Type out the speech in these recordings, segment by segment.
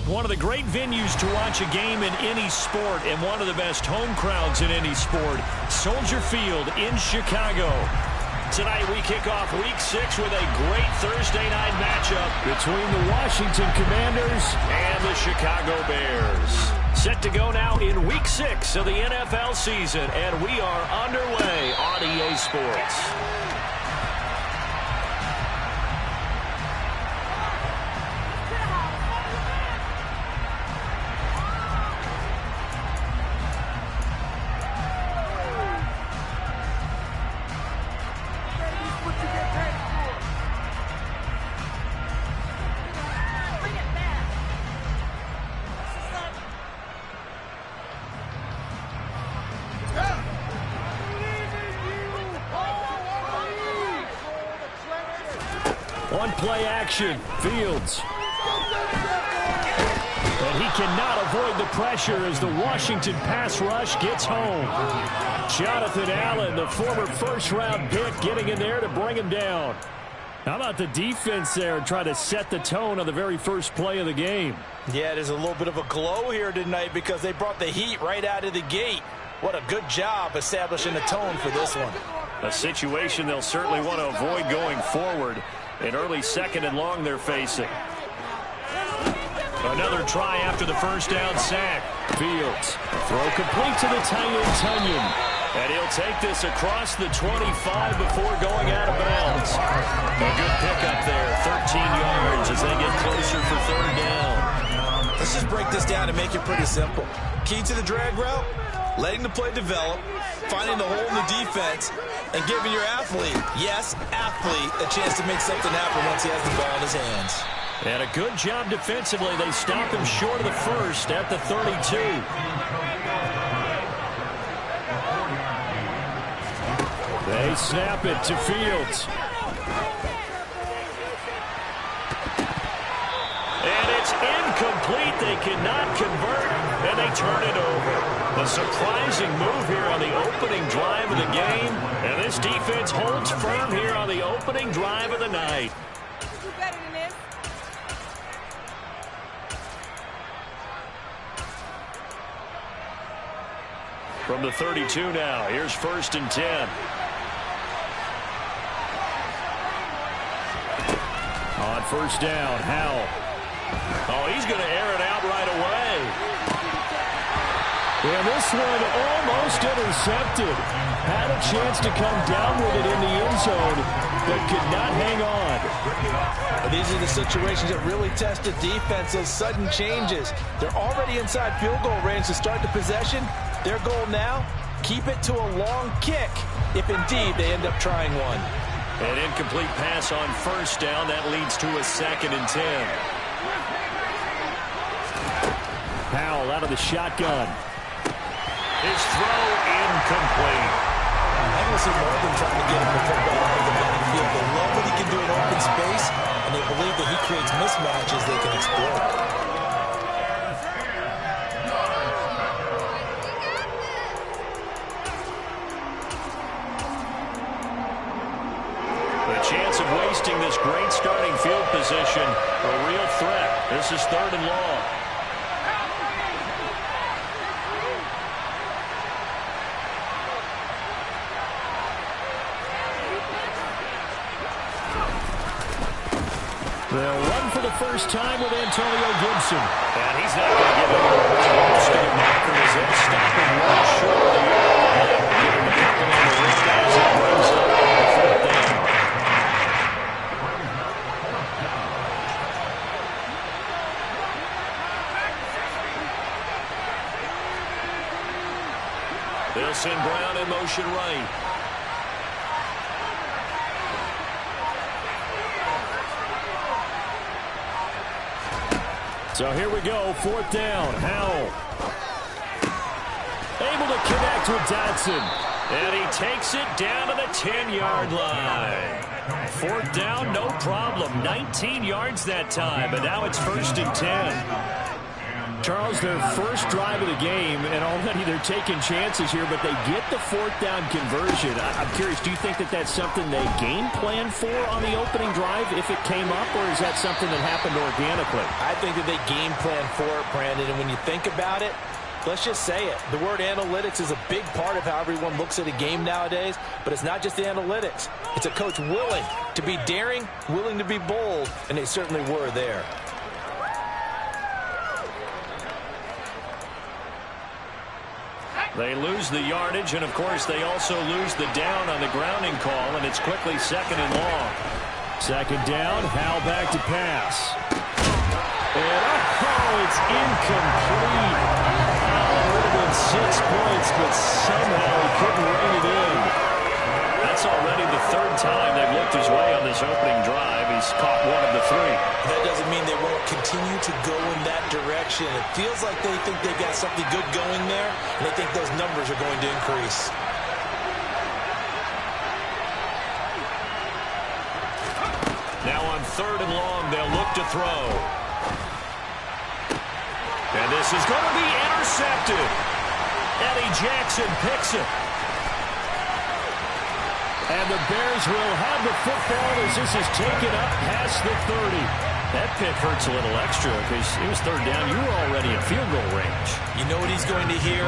One of the great venues to watch a game in any sport and one of the best home crowds in any sport, Soldier Field in Chicago. Tonight we kick off Week 6 with a great Thursday night matchup between the Washington Commanders and the Chicago Bears. Set to go now in Week 6 of the NFL season, and we are underway on EA Sports. On play action, Fields. And he cannot avoid the pressure as the Washington pass rush gets home. Jonathan Allen, the former first-round pick, getting in there to bring him down. How about the defense there trying to set the tone on the very first play of the game? Yeah, there's a little bit of a glow here tonight because they brought the heat right out of the gate. What a good job establishing a tone for this one. A situation they'll certainly want to avoid going forward. An early 2nd and long they're facing. Another try after the first down sack. Fields. Throw complete to the tight end, Tunyon. And he'll take this across the 25 before going out of bounds. A good pickup there. 13 yards as they get closer for 3rd down. Let's just break this down and make it pretty simple. Key to the drag route, letting the play develop, finding the hole in the defense, and giving your athlete, yes, athlete, a chance to make something happen once he has the ball in his hands. And a good job defensively. They stop him short of the first at the 32. They snap it to Fields. And it's incomplete. They cannot convert, and they turn it over. A surprising move here on the opening drive of the game. And this defense holds firm here on the opening drive of the night. Do better than this. From the 32 now, here's 1st and 10. On 1st down, Howell. Oh, he's going to air it out right away. And this one almost intercepted. Had a chance to come down with it in the end zone, but could not hang on. These are the situations that really test the defense, those sudden changes. They're already inside field goal range to start the possession. Their goal now, keep it to a long kick, if indeed they end up trying one. An incomplete pass on 1st down. That leads to a 2nd and 10. Howell out of the shotgun. His throw incomplete. I want to see more of them trying to get him the football out of the backfield. They love what he can do in open space, and they believe that he creates mismatches they can exploit. The chance of wasting this great starting field position, a real threat. This is 3rd and long. They'll run for the first time with Antonio Gibson. And he's not going to give it up. Steve Marker is in, stopping right short of the yard line. Giving him a couple on the wrist as he brings up the 4th down. They'll send Brown in motion right. So here we go, 4th down, Howell. Able to connect with Dotson. And he takes it down to the 10-yard line. 4th down, no problem. 19 yards that time, but now it's 1st and 10. Charles, their first drive of the game, and already they're taking chances here, but they get the fourth down conversion. I'm curious, do you think that that's something they game plan for on the opening drive if it came up, or is that something that happened organically? I think that they game plan for it, Brandon, and when you think about it, let's just say it. The word analytics is a big part of how everyone looks at a game nowadays, but it's not just the analytics. It's a coach willing to be daring, willing to be bold, and they certainly were there. They lose the yardage, and of course they also lose the down on the grounding call, and it's quickly second and long. Second down, Howell back to pass. And it's incomplete. It would have been 6 points, but somehow he couldn't rein it in. That's already the third time they've looked his way on this opening drive. He's caught one of the 3. That doesn't mean they won't continue to go in that direction. It feels like they think they've got something good going there, and they think those numbers are going to increase. Now on third and long, they'll look to throw. And this is going to be intercepted. Eddie Jackson picks it. And the Bears will have the football as this is taken up past the 30. That pick hurts a little extra because it was third down. You were already in field goal range. You know what he's going to hear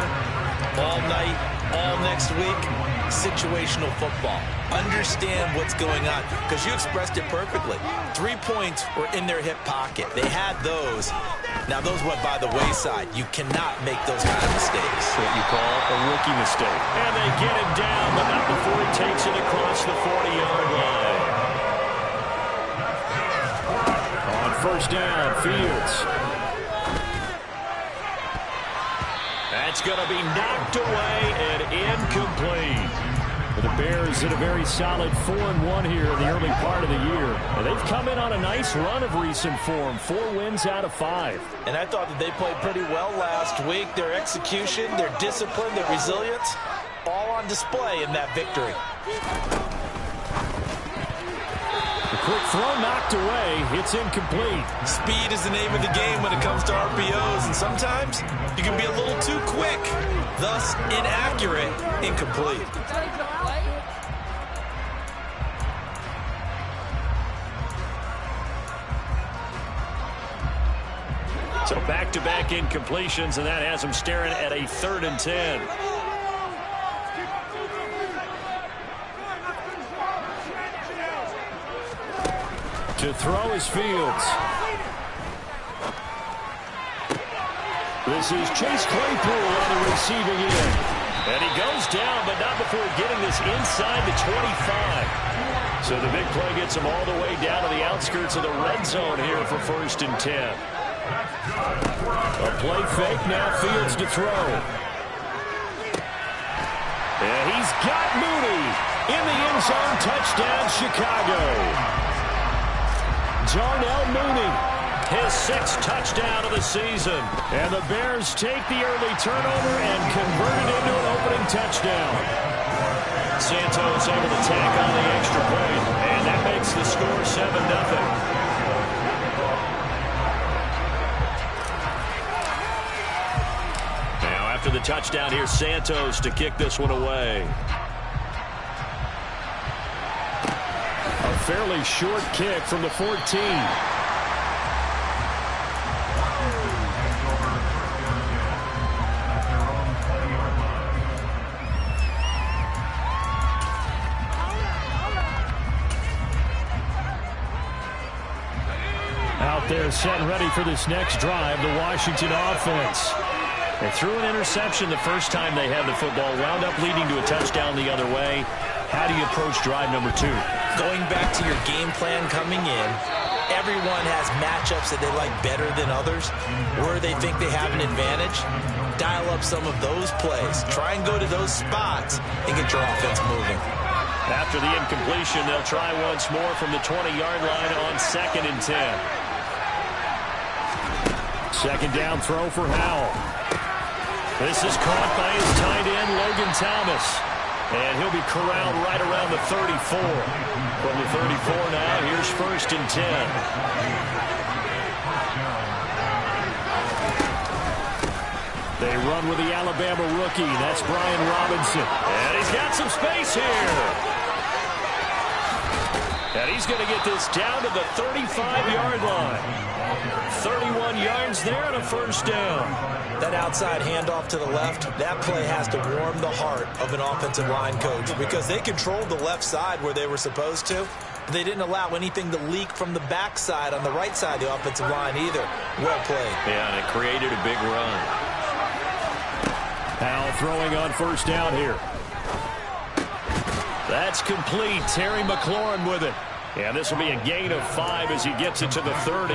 all night, all next week? Situational football. Understand what's going on, because you expressed it perfectly. 3 points were in their hip pocket. They had those. Now those went by the wayside. You cannot make those kind of mistakes. What you call a rookie mistake. And they get him down, but not before he takes it across the 40-yard line. On first down, Fields. That's going to be knocked away and incomplete. The Bears in a very solid 4-1 here in the early part of the year. And they've come in on a nice run of recent form. 4 wins out of 5. And I thought that they played pretty well last week. Their execution, their discipline, their resilience, all on display in that victory. The quick throw knocked away. It's incomplete. Speed is the name of the game when it comes to RPOs, and sometimes you can be a little too quick, thus inaccurate, incomplete. So back-to-back incompletions, and that has them staring at a 3rd and 10. To throw is Fields. This is Chase Claypool on the receiving end. And he goes down, but not before getting this inside the 25. So the big play gets him all the way down to the outskirts of the red zone here for 1st and 10. A play fake, now Fields to throw. And he's got Mooney in the end zone. Touchdown, Chicago. Darnell Mooney, his 6th touchdown of the season. And the Bears take the early turnover and convert it into an opening touchdown. Santos able to tack on the extra point, and that makes the score 7-0. After the touchdown, here's Santos to kick this one away. A fairly short kick from the 14. Out there set and ready for this next drive, the Washington offense. They threw an interception the first time they had the football, wound up leading to a touchdown the other way. How do you approach drive number 2? Going back to your game plan coming in, everyone has matchups that they like better than others. Where they think they have an advantage, dial up some of those plays. Try and go to those spots and get your offense moving. After the incompletion, they'll try once more from the 20-yard line on 2nd and 10. Second down throw for Howell. This is caught by his tight end, Logan Thomas. And he'll be corralled right around the 34. From the 34 now, here's 1st and 10. They run with the Alabama rookie. That's Brian Robinson. And he's got some space here. And he's going to get this down to the 35-yard line. 31 yards there and a first down. That outside handoff to the left, that play has to warm the heart of an offensive line coach because they controlled the left side where they were supposed to. They didn't allow anything to leak from the backside on the right side of the offensive line either. Well played. Yeah, and it created a big run. Powell throwing on first down here. That's complete. Terry McLaurin with it. And this will be a gain of 5 as he gets it to the 30.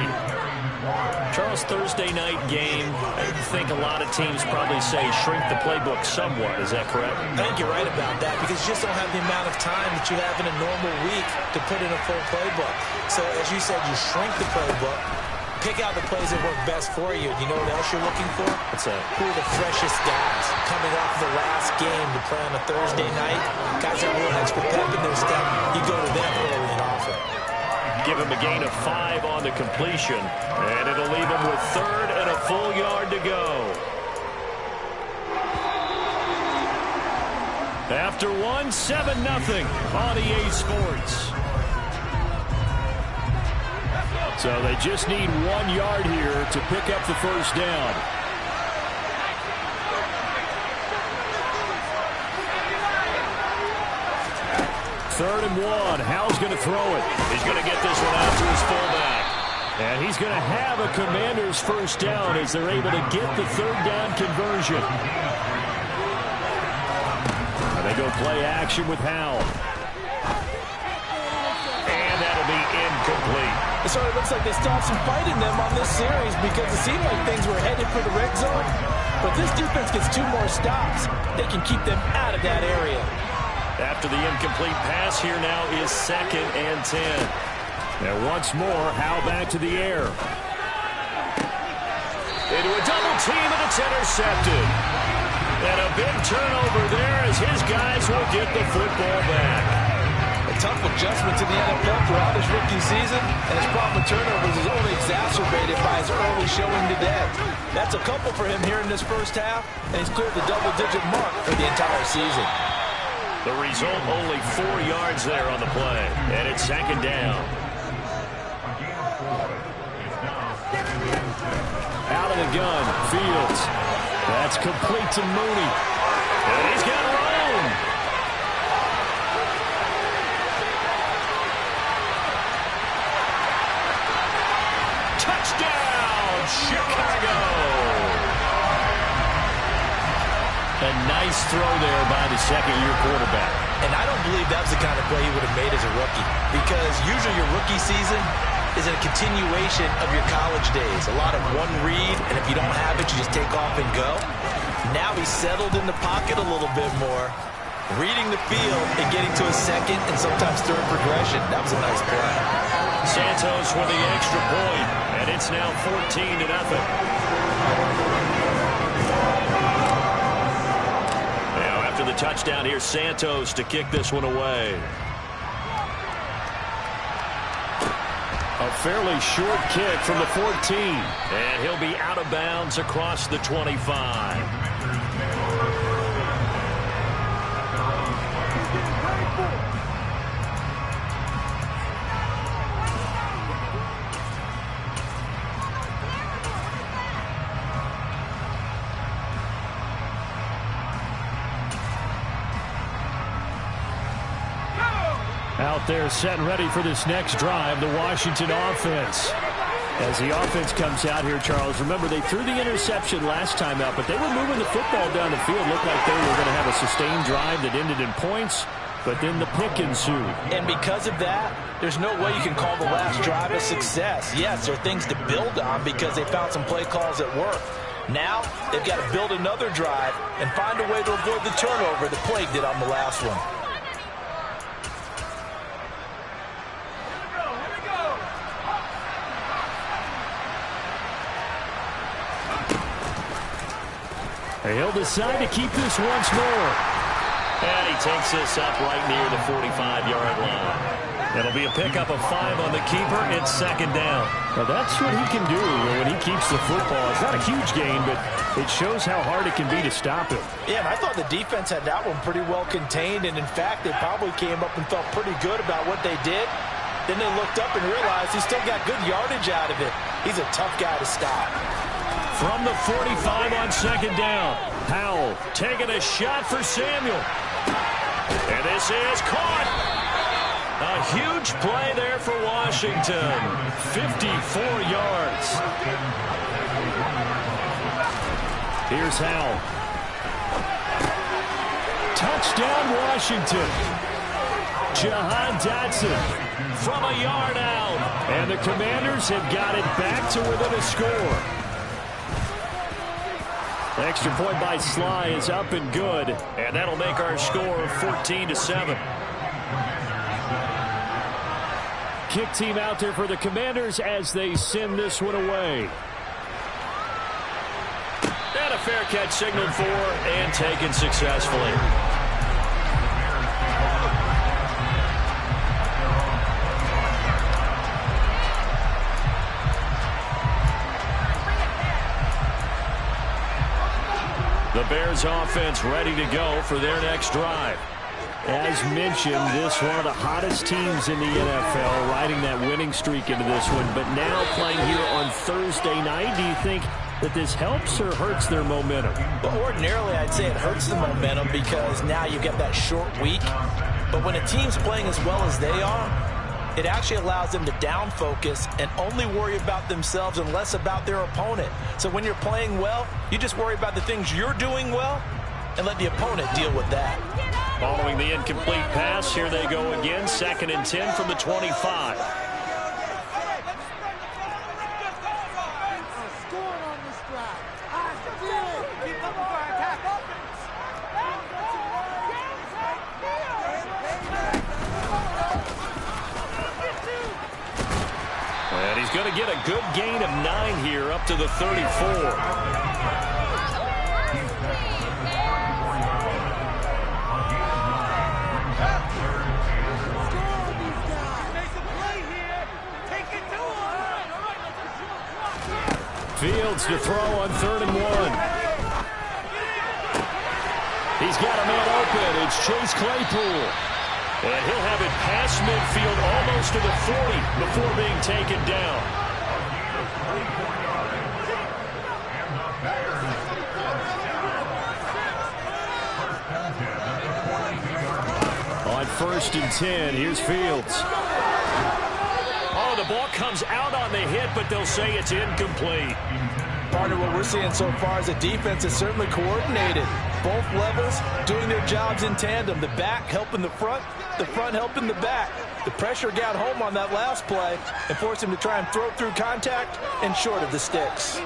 Charles, Thursday night game, I think a lot of teams probably say shrink the playbook somewhat. Is that correct? I think you're right about that because you just don't have the amount of time that you have in a normal week to put in a full playbook. So as you said, you shrink the playbook, pick out the plays that work best for you. You know what else you're looking for? What's that? Who are the freshest guys coming off the last game to play on a Thursday night? Guys that have a little extra pep in their step, you go to them early and often. Give him a gain of 5 on the completion, and it'll leave him with 3rd and a full yard to go. After 1, 7-0 on EA Sports. So they just need 1 yard here to pick up the first down. Third and 1. Howell's going to throw it. He's going to get this one out to his fullback. And he's going to have a Commander's first down as they're able to get the 3rd down conversion. And they go play action with Howell. And that'll be incomplete. It sort of looks like they still have some fight in them on this series because it seemed like things were headed for the red zone. But this defense gets 2 more stops. They can keep them out of that area. After the incomplete pass, here now is 2nd and 10. And once more, Howell back to the air. Into a double team, and it's intercepted. And a big turnover there as his guys will get the football back. A tough adjustment to the NFL throughout his rookie season, and his problem with turnovers is only exacerbated by his early showing today. That's a couple for him here in this first half, and he's cleared the double-digit mark for the entire season. The result, only 4 yards there on the play. And it's 2nd down. Out of the gun, Fields. That's complete to Mooney. And he's got room. Touchdown, Chicago. A nice throw there by the second-year quarterback. And I don't believe that was the kind of play he would have made as a rookie because usually your rookie season is a continuation of your college days. A lot of one read, and if you don't have it, you just take off and go. Now he's settled in the pocket a little bit more, reading the field and getting to a second and sometimes third progression. That was a nice play. Santos with the extra point, and it's now 14-0. After the touchdown, here's Santos to kick this one away. A fairly short kick from the 14. And he'll be out of bounds across the 25. Out there set and ready for this next drive, the Washington offense. As the offense comes out here, Charles, remember they threw the interception last time out, but they were moving the football down the field. Looked like they were going to have a sustained drive that ended in points, but then the pick ensued. And because of that, there's no way you can call the last drive a success. Yes, there are things to build on because they found some play calls that work. Now, they've got to build another drive and find a way to avoid the turnover that plagued it on the last one. He'll decide to keep this once more. And he takes this up right near the 45-yard line. It'll be a pickup of 5 on the keeper. It's second down. Now that's what he can do when he keeps the football. It's not a huge gain, but it shows how hard it can be to stop him. Yeah, and I thought the defense had that one pretty well contained, and in fact, they probably came up and felt pretty good about what they did. Then they looked up and realized he still got good yardage out of it. He's a tough guy to stop. From the 45 on second down, Howell taking a shot for Samuel. And this is caught. A huge play there for Washington. 54 yards. Here's Howell. Touchdown, Washington. Jahan Dotson from a yard out. And the Commanders have got it back to within a score. The extra point by Sly is up and good. And that'll make our score 14-7. Kick team out there for the Commanders as they send this one away. And a fair catch signaled for and taken successfully. The Bears offense ready to go for their next drive. As mentioned, this one of the hottest teams in the NFL, riding that winning streak into this one, but now playing here on Thursday night. Do you think that this helps or hurts their momentum? Well, ordinarily, I'd say it hurts the momentum because now you get that short week. But when a team's playing as well as they are, it actually allows them to down focus and only worry about themselves and less about their opponent. So when you're playing well, you just worry about the things you're doing well and let the opponent deal with that. Following the incomplete pass, here they go again. 2nd and 10 from the 25. And he's going to get a good gain of 9 here up to the 34. Fields to throw on 3rd and 1. He's got a man open. It's Chase Claypool. And he'll have it past midfield almost to the 40 before being taken down. On 1st and 10, here's Fields. Oh, the ball comes out on the hit, but they'll say it's incomplete. Partner, what we're seeing so far is the defense is certainly coordinated. Both levels doing their jobs in tandem. The back helping the front helping the back. The pressure got home on that last play and forced him to try and throw through contact and short of the sticks.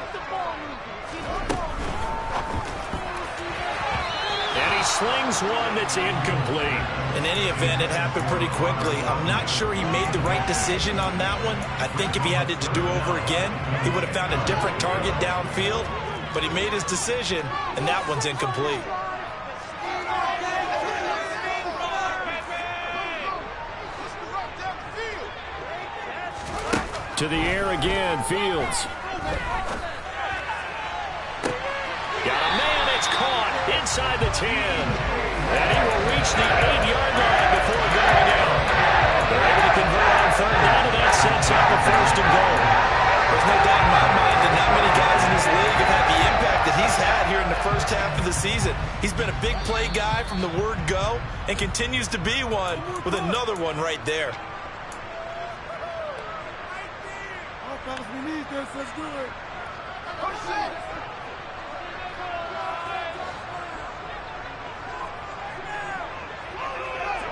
And he slings one that's incomplete. In any event, it happened pretty quickly. I'm not sure he made the right decision on that one. I think if he had it to do over again, he would have found a different target downfield. But he made his decision, and that one's incomplete. To the air again, Fields. Got a man, it's caught inside the 10. And he will reach the 8-yard line before going out. They're able to convert on 3rd down, and that sets up the 1st and goal. There's no doubt in my mind that not many guys in this league have had the impact that he's had here in the first half of the season. He's been a big play guy from the word go and continues to be one with another one right there. We need this. Let's do it.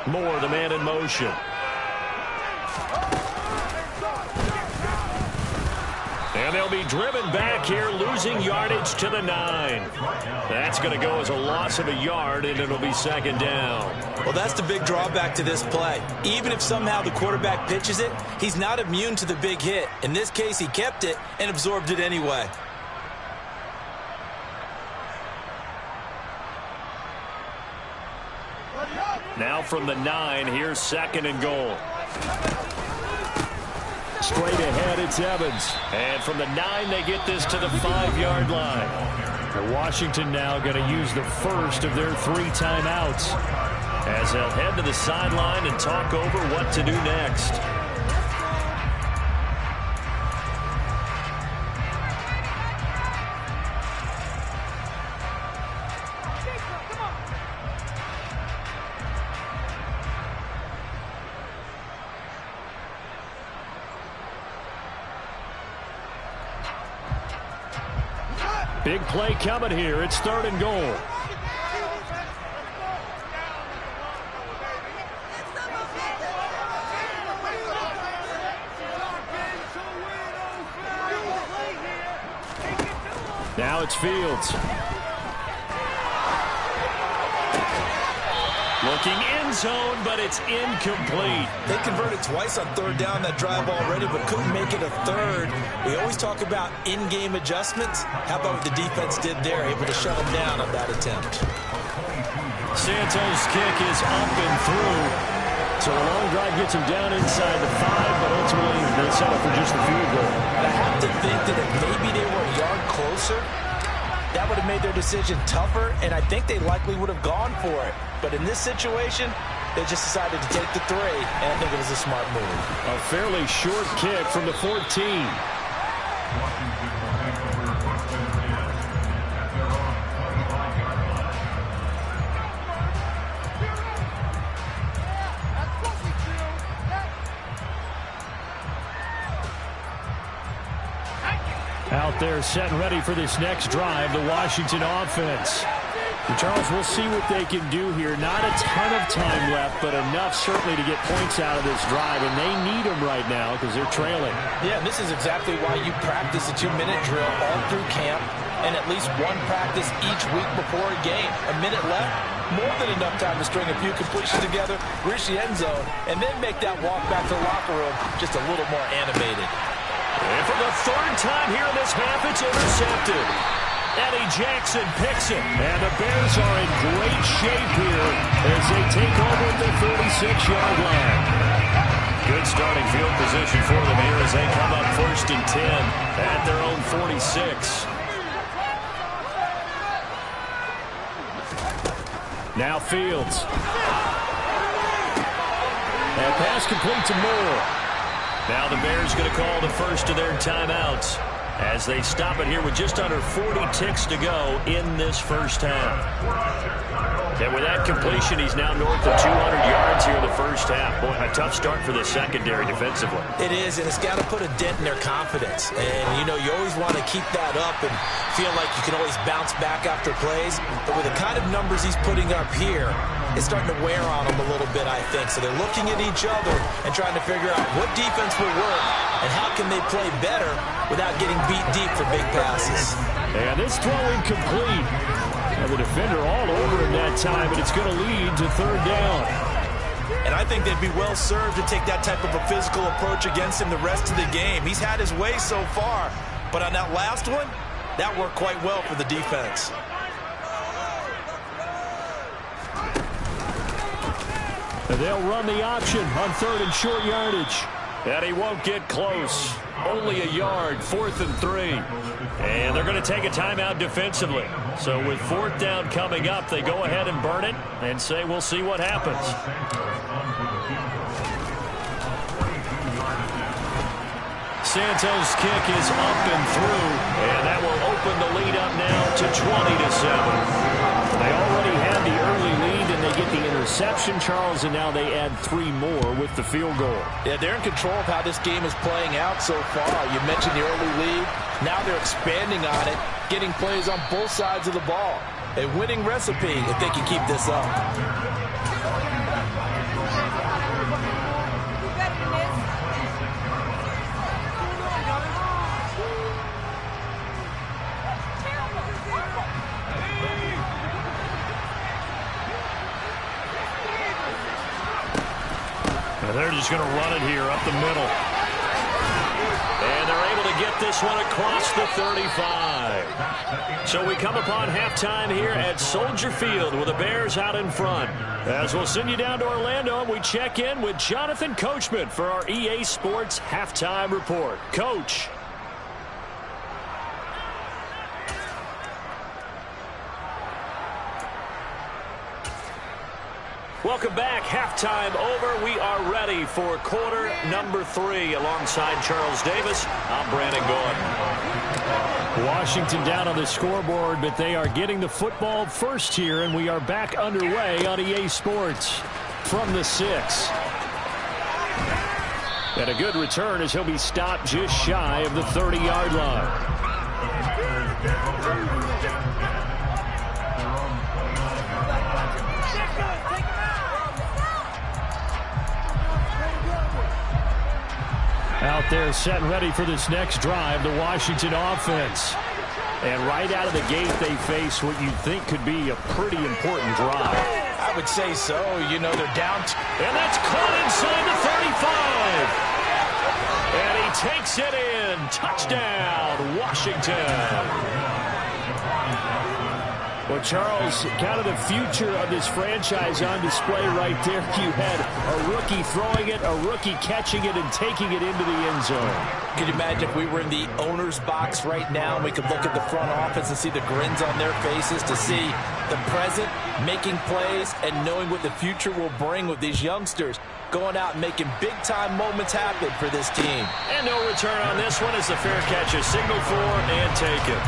Moore, the man in motion. And they'll be driven back here, losing yardage to the 9. That's going to go as a loss of a yard, and it'll be 2nd down. Well, that's the big drawback to this play. Even if somehow the quarterback pitches it, he's not immune to the big hit. In this case, he kept it and absorbed it anyway. Now from the 9, here's 2nd and goal. Straight ahead, it's Evans. And from the 9, they get this to the 5-yard line. And Washington now going to use the first of their 3 timeouts, as they'll head to the sideline and talk over what to do next. Big play coming here. It's 3rd and goal. Now it's Fields. Looking end zone, but it's incomplete. They converted twice on 3rd down that drive already, but couldn't make it a 3rd. We always talk about in-game adjustments. How about what the defense did there, able to shut them down on that attempt. Santos' kick is up and through. So a long drive gets him down inside the 5, but ultimately they settle for just the field goal. I have to think that if maybe they were a yard closer, that would have made their decision tougher, and I think they likely would have gone for it. But in this situation, they just decided to take the 3, and I think it was a smart move. A fairly short kick from the 14. Out there set and ready for this next drive, the Washington offense. And Charles, we'll see what they can do here. Not a ton of time left, but enough certainly to get points out of this drive, and they need them right now because they're trailing. Yeah, and this is exactly why you practice a 2-minute drill all through camp and at least one practice each week before a game. A minute left, more than enough time to string a few completions together, reach the end zone, and then make that walk back to the locker room just a little more animated. And for the 3rd time here in this half, it's intercepted. Eddie Jackson picks it. And the Bears are in great shape here as they take over at the 46-yard line. Good starting field position for them here as they come up 1st and 10 at their own 46. Now Fields. And pass complete to Moore. Now the Bears going to call the first of their timeouts as they stop it here with just under 40 ticks to go in this first half. And with that completion, he's now north of 200 yards here in the first half. Boy, a tough start for the secondary defensively. It is, and it's got to put a dent in their confidence. And, you know, you always want to keep that up and feel like you can always bounce back after plays. But with the kind of numbers he's putting up here, it's starting to wear on them a little bit, I think. So they're looking at each other and trying to figure out what defense will work and how can they play better without getting beat deep for big passes. And this throw incomplete. And the defender all over him that time, but it's going to lead to 3rd down. And I think they'd be well served to take that type of a physical approach against him the rest of the game. He's had his way so far, but on that last one, that worked quite well for the defense. And they'll run the option on 3rd and short yardage. And he won't get close. Only a yard, 4th and 3. And they're going to take a timeout defensively. So with 4th down coming up, they go ahead and burn it and say we'll see what happens. Santos' kick is up and through, and that will open the lead up now to 20-7. They already had the early lead, and they get the interception, Charles, and now they add 3 more with the field goal. Yeah, they're in control of how this game is playing out so far. You mentioned the early lead. Now they're expanding on it, getting plays on both sides of the ball. A winning recipe if they can keep this up. They're just going to run it here up the middle. And they're able to get this this one across the 35. So we come upon halftime here at Soldier Field with the Bears out in front. As we'll send you down to Orlando, and we check in with Jonathan Coachman for our EA Sports Halftime Report. Coach. Welcome back. Halftime over. We are ready for quarter number 3. Alongside Charles Davis, I'm Brandon Gaudin. Washington down on the scoreboard, but they are getting the football first here, and we are back underway on EA Sports from the 6. And a good return as he'll be stopped just shy of the 30-yard line. Out there set and ready for this next drive, the Washington offense. And right out of the gate, they face what you think could be a pretty important drive. I would say so. You know, they're down. And that's caught inside the 35. And he takes it in. Touchdown, Washington. Well, Charles, kind of the future of this franchise on display right there. You had a rookie throwing it, a rookie catching it, and taking it into the end zone. Could you imagine if we were in the owner's box right now and we could look at the front office and see the grins on their faces, to see the present making plays and knowing what the future will bring with these youngsters going out and making big-time moments happen for this team. And no return on this one as the fair catch is signaled for and taken.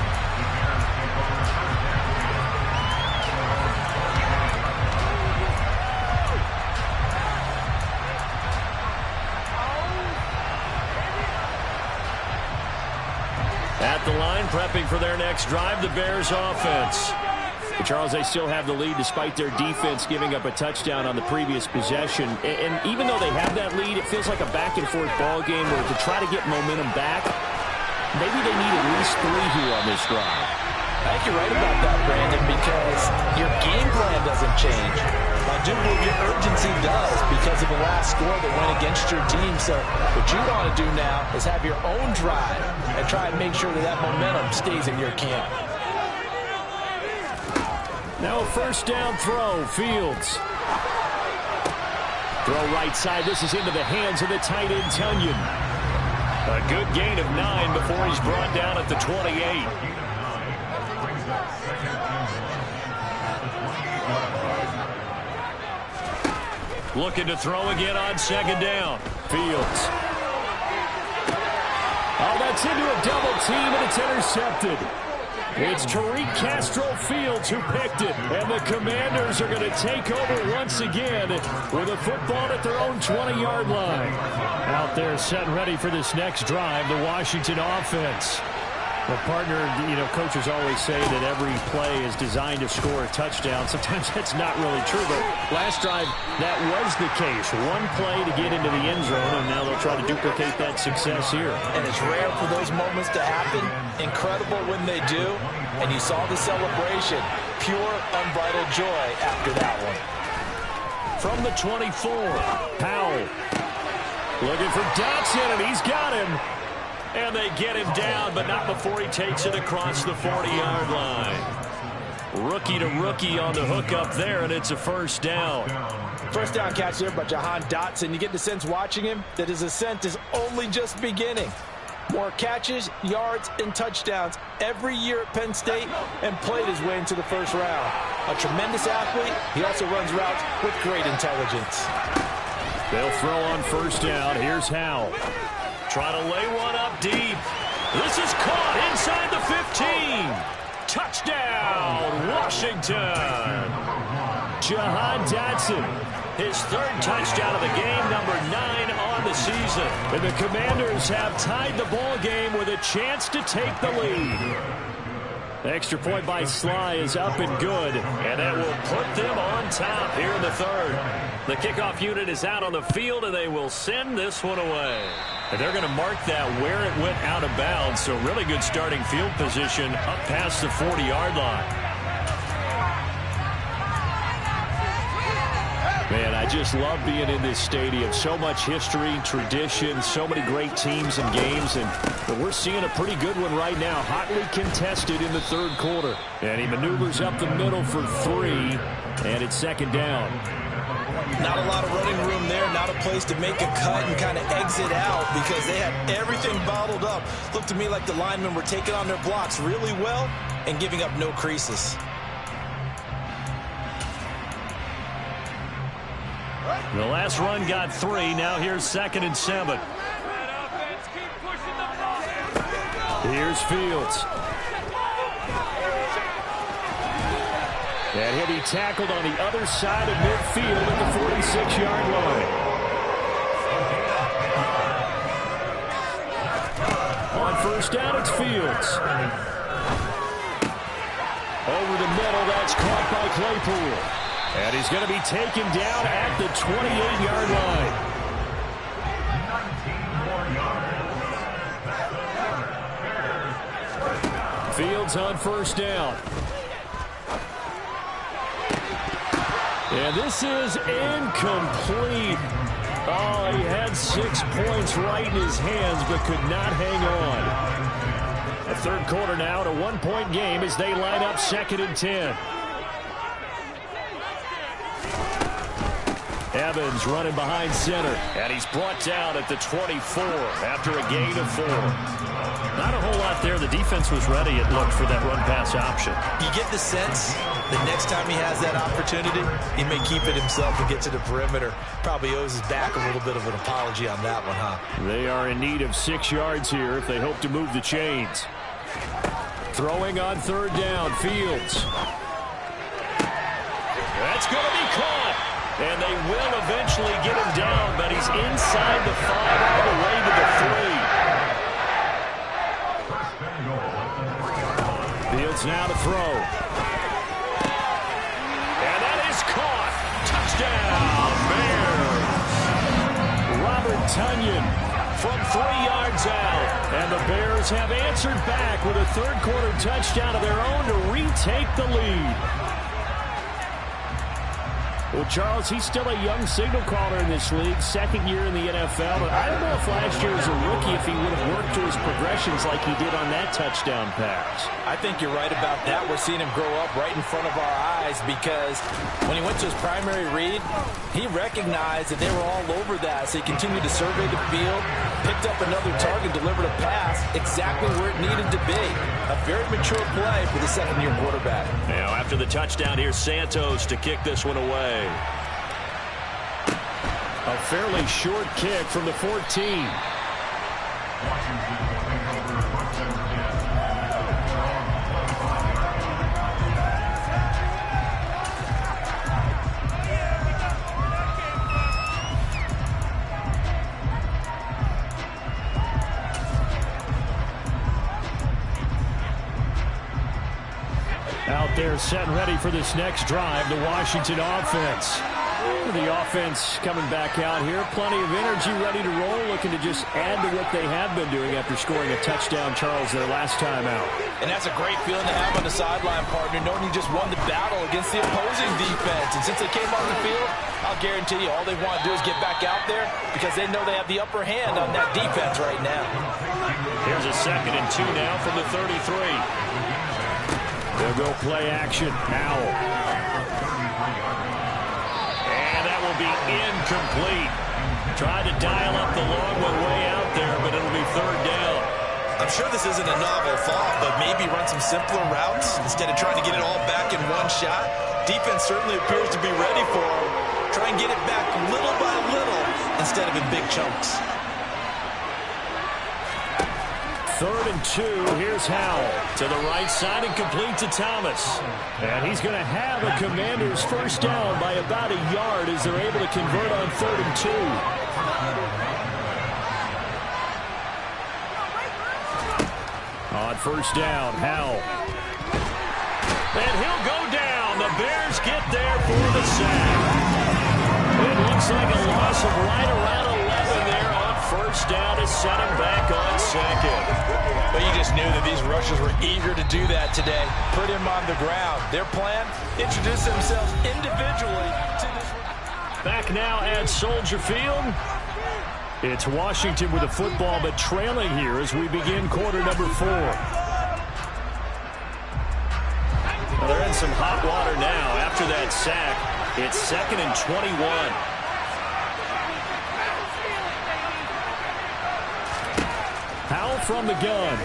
At the line, prepping for their next drive, the Bears offense. Charles, they still have the lead despite their defense giving up a touchdown on the previous possession. And even though they have that lead, it feels like a back-and-forth ball game where to try to get momentum back, maybe they need at least 3 here on this drive. I think you're right about that, Brandon, because your game plan doesn't change. I do believe your urgency does because of the last score that went against your team. So what you want to do now is have your own drive and try and make sure that that momentum stays in your camp. Now a first down throw, Fields. Throw right side. This is into the hands of the tight end, Tunyon. A good gain of 9 before he's brought down at the 28. Looking to throw again on second down. Fields. Oh, that's into a double team, and it's intercepted. It's Tariq Castro-Fields who picked it, and the Commanders are going to take over once again with a football at their own 20-yard line. Out there set and ready for this next drive, the Washington offense. Well, partner, you know, coaches always say that every play is designed to score a touchdown. Sometimes that's not really true, but last drive, that was the case. One play to get into the end zone, and now they'll try to duplicate that success here. And it's rare for those moments to happen. Incredible when they do. And you saw the celebration. Pure, unbridled joy after that one. From the 24, Powell looking for Dotson, and he's got him. and they get him down, but not before he takes it across the 40-yard line. Rookie to rookie on the hook up there, and it's a first down. First down catch there by Jahan Dotson. You get the sense watching him that his ascent is only just beginning. More catches, yards, and touchdowns every year at Penn State, and played his way into the first round. A tremendous athlete. He also runs routes with great intelligence. They'll throw on first down. Here's Howell. Trying to lay one up deep. This is caught inside the 15. Touchdown, Washington. Jahan Dotson. His third touchdown of the game, number 9 on the season. And the Commanders have tied the ball game with a chance to take the lead. The extra point by Sly is up and good. And that will put them on top here in the third. The kickoff unit is out on the field, and they will send this one away. And they're going to mark that where it went out of bounds. So really good starting field position up past the 40-yard line. Man, I just love being in this stadium. So much history, tradition, so many great teams and games, and we're seeing a pretty good one right now. Hotly contested in the third quarter. And he maneuvers up the middle for 3, and it's second down. Not a lot of running room there, not a place to make a cut and kind of exit out because they had everything bottled up. Looked to me like the linemen were taking on their blocks really well and giving up no creases. The last run got 3. Now here's 2nd and 7. Here's Fields. And he'll be tackled on the other side of midfield at the 46-yard line. On first down, it's Fields. Over the middle, that's caught by Claypool. And he's going to be taken down at the 28-yard line. Fields on first down. And this is incomplete. Oh, he had 6 points right in his hands, but could not hang on. The third quarter now, at a 1-point game as they line up 2nd and 10. Evans running behind center. And he's brought down at the 24 after a gain of 4. Not a whole lot there. The defense was ready, it looked, for that run-pass option. You get the sense the next time he has that opportunity, he may keep it himself and get to the perimeter. Probably owes his back a little bit of an apology on that one, huh? They are in need of 6 yards here if they hope to move the chains. Throwing on third down, Fields. That's going to be caught. And they will eventually get him down, but he's inside the 5 all the way to the 3. Fields now to throw. And that is caught. Touchdown, Bears. Robert Tonyan from 3 yards out. And the Bears have answered back with a third quarter touchdown of their own to retake the lead. Well, Charles, he's still a young signal caller in this league, 2nd year in the NFL, but I don't know if last year as a rookie if he would have worked through his progressions like he did on that touchdown pass. I think you're right about that. We're seeing him grow up right in front of our eyes because when he went to his primary read, he recognized that they were all over that, so he continued to survey the field, picked up another target, delivered a pass exactly where it needed to be. A very mature play for the 2nd-year quarterback. Now, after the touchdown, here's Santos to kick this one away. A fairly short kick from the 14. Out there set and ready for this next drive, the Washington offense. The offense coming back out here. Plenty of energy, ready to roll, looking to just add to what they have been doing after scoring a touchdown, Charles, their last time out. And that's a great feeling to have on the sideline, partner, knowing you just won the battle against the opposing defense. And since they came on the field, I'll guarantee you all they want to do is get back out there because they know they have the upper hand on that defense right now. Here's a 2nd and 2 now from the 33. They'll go play action. Howell. And that will be incomplete. Tried to dial up the long one way out there, but it'll be 3rd down. I'm sure this isn't a novel thought, but maybe run some simpler routes instead of trying to get it all back in one shot. Defense certainly appears to be ready for him. Try and get it back little by little instead of in big chunks. 3rd and 2. Here's Howell. To the right side and complete to Thomas. And he's going to have a Commanders first down by about a yard as they're able to convert on 3rd and 2. On first down, Howell. And he'll go down. The Bears get there for the sack. It looks like a loss of right around 11 there on first down to set him back on 2nd. But you just knew that these rushers were eager to do that today. Put him on the ground. Their plan, introduce themselves individually to this. Back now at Soldier Field. It's Washington with the football, but trailing here as we begin quarter number 4. Well, they're in some hot water now after that sack. It's 2nd and 21. Howell from the gun.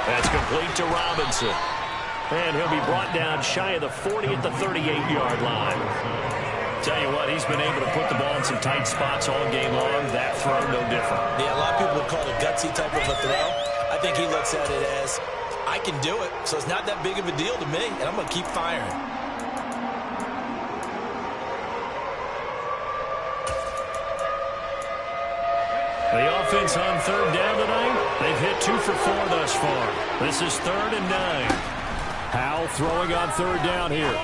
That's complete to Robinson. And he'll be brought down shy of the 40 at the 38-yard line. Tell you what, he's been able to put the ball in some tight spots all game long. That throw, no different. Yeah, a lot of people would call it a gutsy type of a throw. I think he looks at it as, I can do it, so it's not that big of a deal to me, and I'm going to keep firing. The offense on 3rd down tonight, they've hit 2 for 4 thus far. This is 3rd and 9. Howell throwing on 3rd down here.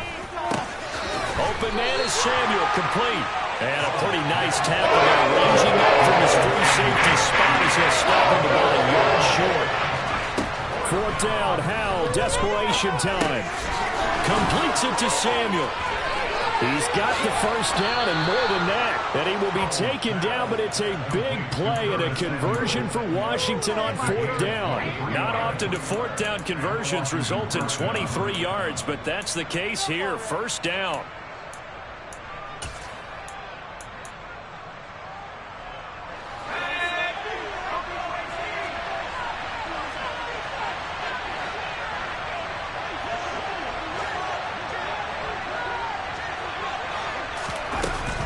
Open man is Samuel, complete. And a pretty nice tackle there, ranging up from his free safety spot as he'll stop him about a yard short. 4th down, Howell, desperation time. Completes it to Samuel. He's got the 1st down and more than that. And he will be taken down, but it's a big play and a conversion for Washington on 4th down. Not often do 4th down conversions result in 23 yards, but that's the case here. 1st down.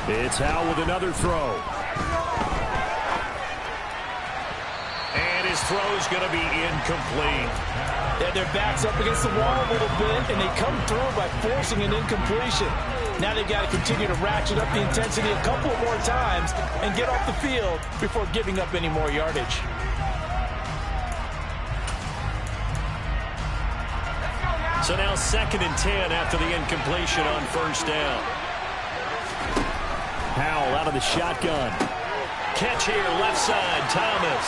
It's Howell with another throw. And his throw's going to be incomplete. Yeah, their back's up against the wall a little bit, and they come through by forcing an incompletion. Now they've got to continue to ratchet up the intensity a couple more times and get off the field before giving up any more yardage. So now 2nd and 10 after the incompletion on 1st down. Howell out of the shotgun. Catch here, left side, Thomas.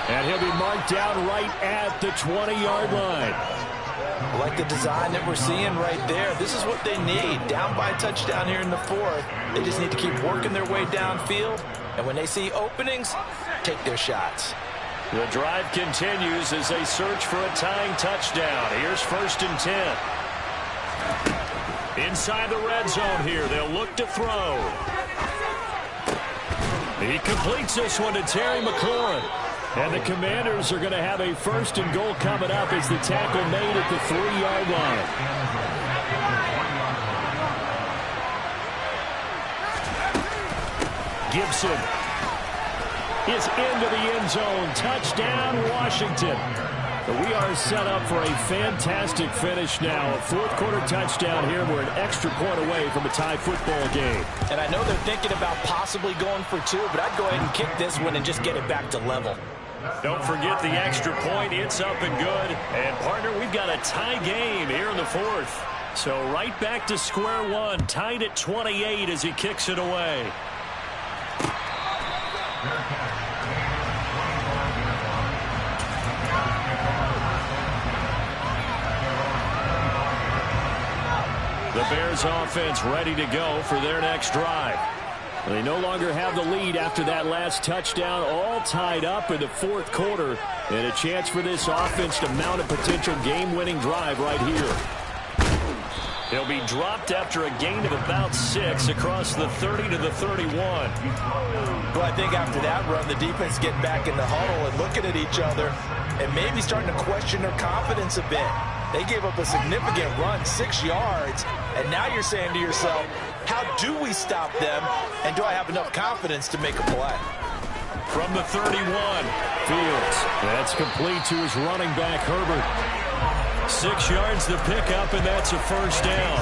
And he'll be marked down right at the 20-yard line. I like the design that we're seeing right there. This is what they need. Down by a touchdown here in the 4th. They just need to keep working their way downfield. And when they see openings, take their shots. The drive continues as they search for a tying touchdown. Here's 1st and 10. Inside the red zone here, they'll look to throw. He completes this one to Terry McLaurin. And the Commanders are going to have a 1st and goal coming up as the tackle made at the 3-yard line. Gibson is into the end zone. Touchdown, Washington. We are set up for a fantastic finish now. A 4th quarter touchdown here. We're an extra point away from a tie football game. And I know they're thinking about possibly going for 2, but I'd go ahead and kick this one and just get it back to level. Don't forget the extra point. It's up and good. And, partner, we've got a tie game here in the 4th. So right back to square one. Tied at 28 as he kicks it away. The Bears offense ready to go for their next drive. They no longer have the lead after that last touchdown, all tied up in the 4th quarter, and a chance for this offense to mount a potential game-winning drive right here. He'll be dropped after a gain of about 6 across the 30 to the 31. Well, I think after that run, the defense getting back in the huddle and looking at each other and maybe starting to question their confidence a bit. They gave up a significant run, 6 yards, and now you're saying to yourself, how do we stop them, and do I have enough confidence to make a play? From the 31, Fields. That's complete to his running back, Herbert. 6 yards to pick up, and that's a 1st down.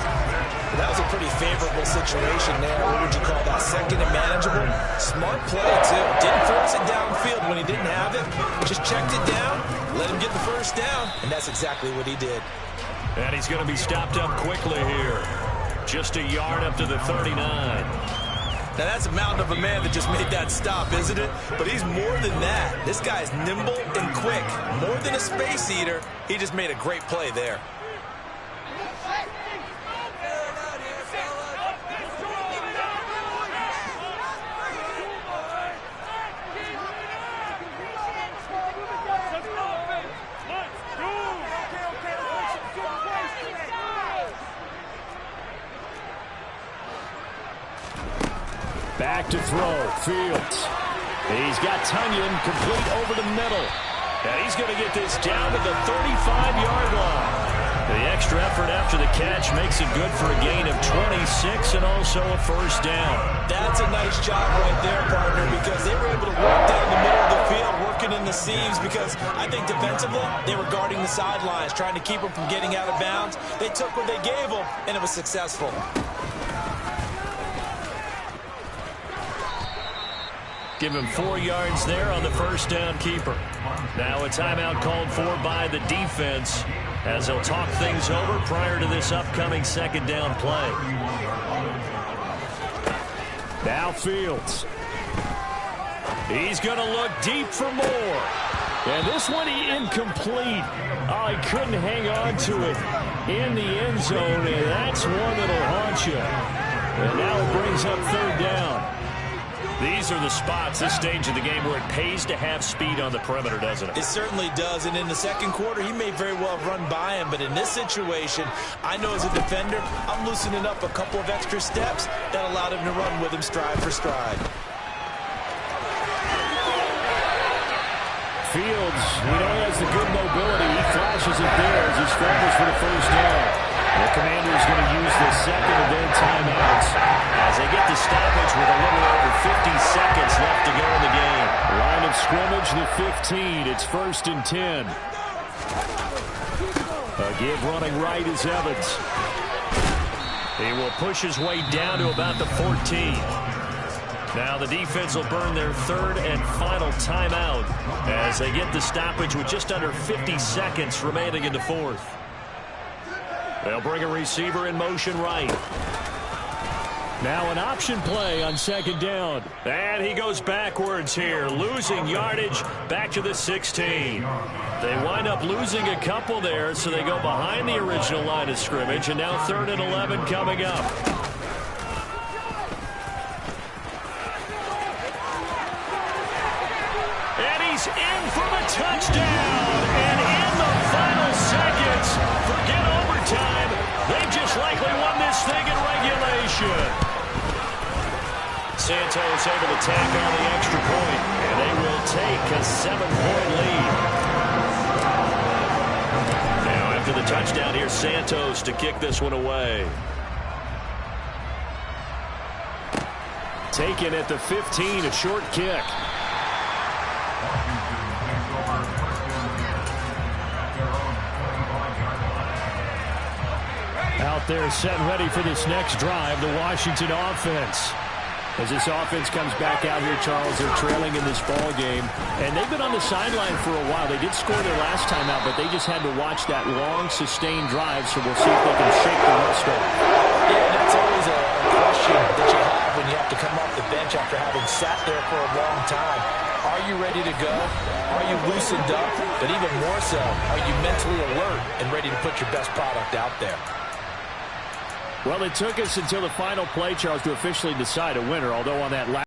That was a pretty favorable situation there. What would you call that? 2nd and manageable. Smart play, too. Didn't force it downfield when he didn't have it. Just checked it down, let him get the 1st down, and that's exactly what he did. And he's going to be stopped up quickly here. Just a yard up to the 39. Now, that's a mountain of a man that just made that stop, isn't it? But he's more than that. This guy's nimble and quick. More than a space eater, he just made a great play there. Back to throw. Fields. He's got Tonyan complete over the middle. And he's going to get this down to the 35-yard line. The extra effort after the catch makes it good for a gain of 26 and also a first down. That's a nice job right there, partner, because they were able to work down the middle of the field, working in the seams, because I think defensively they were guarding the sidelines, trying to keep them from getting out of bounds. They took what they gave them, and it was successful. Give him 4 yards there on the first down keeper. Now a timeout called for by the defense as they'll talk things over prior to this upcoming second down play. Now Fields. He's going to look deep for more. And this one incomplete. Oh, he couldn't hang on to it in the end zone, and that's one that'll haunt you. And now it brings up third down. These are the spots, this stage of the game, where it pays to have speed on the perimeter, doesn't it? It certainly does, and in the second quarter, he may very well have run by him, but in this situation, I know as a defender, I'm loosening up a couple of extra steps that allowed him to run with him stride for stride. Fields, he has the good mobility. He flashes it there as he scrambles for the first down. The Commanders going to use the second of their timeouts as they get the stoppage with a little over 50 seconds left to go in the game. Line of scrimmage, the 15. It's 1st and 10. A give running right is Evans. He will push his way down to about the 14. Now the defense will burn their third and final timeout as they get the stoppage with just under 50 seconds remaining in the fourth. They'll bring a receiver in motion right. Now an option play on second down. And he goes backwards here, losing yardage back to the 16. They wind up losing a couple there, so they go behind the original line of scrimmage, and now 3rd and 11 coming up. And he's in for the touchdown. And in the final seconds, forget overtime. They've just likely won this thing in regulation. Santos able to tack on the extra point, and they will take a 7-point lead. Now after the touchdown, here's Santos to kick this one away. Taken at the 15, a short kick. Out there set and ready for this next drive, the Washington offense. As this offense comes back out here, Charles, they're trailing in this ball game. And they've been on the sideline for a while. They did score their last time out, but they just had to watch that long, sustained drive, so we'll see if they can shake the rust off. Yeah, that's always a question that you have when you have to come off the bench after having sat there for a long time. Are you ready to go? Are you loosened up? But even more so, are you mentally alert and ready to put your best product out there? Well, it took us until the final play, Charles, to officially decide a winner, although on that last